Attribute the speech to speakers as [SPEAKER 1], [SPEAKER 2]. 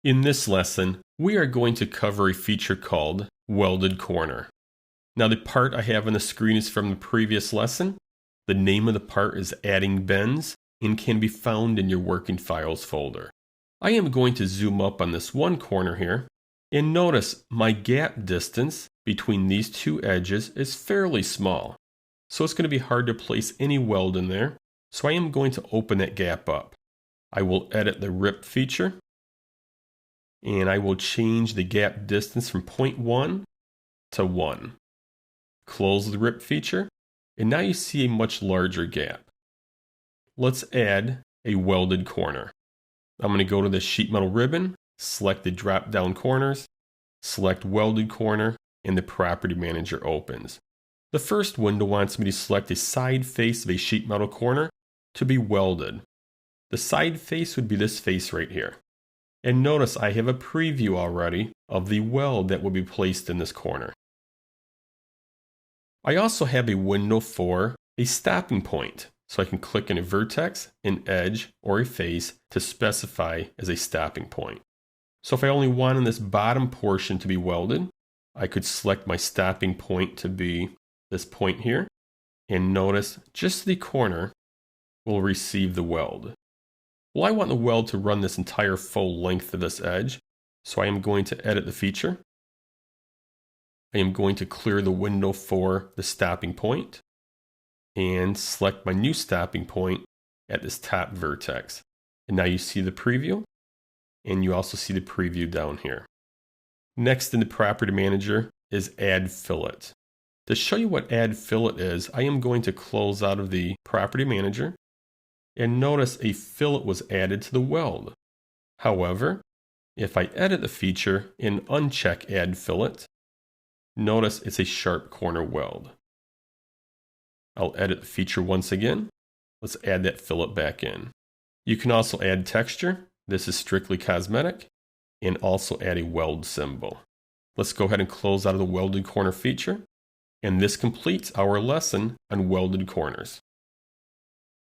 [SPEAKER 1] In this lesson, we are going to cover a feature called welded corner. Now the part I have on the screen is from the previous lesson. The name of the part is adding bends and can be found in your working files folder. I am going to zoom up on this one corner here and notice my gap distance between these two edges is fairly small. So it's going to be hard to place any weld in there. So I am going to open that gap up. I will edit the rip feature. And I will change the gap distance from 0.1 to 1. Close the rip feature, and now you see a much larger gap. Let's add a welded corner. I'm going to go to the sheet metal ribbon, select the drop down corners, select welded corner, and the property manager opens. The first window wants me to select a side face of a sheet metal corner to be welded. The side face would be this face right here. And notice I have a preview already of the weld that will be placed in this corner. I also have a window for a stopping point, so I can click on a vertex, an edge, or a face to specify as a stopping point. So if I only wanted this bottom portion to be welded, I could select my stopping point to be this point here, and notice just the corner will receive the weld. Well, I want the weld to run this entire full length of this edge, so I am going to edit the feature. I am going to clear the window for the stopping point and select my new stopping point at this top vertex. And now you see the preview, and you also see the preview down here. Next in the property manager is add fillet. To show you what add fillet is, I am going to close out of the property manager. And notice a fillet was added to the weld. However, if I edit the feature and uncheck add fillet, notice it's a sharp corner weld. I'll edit the feature once again. Let's add that fillet back in. You can also add texture. This is strictly cosmetic. And also add a weld symbol. Let's go ahead and close out of the welded corner feature. And this completes our lesson on welded corners.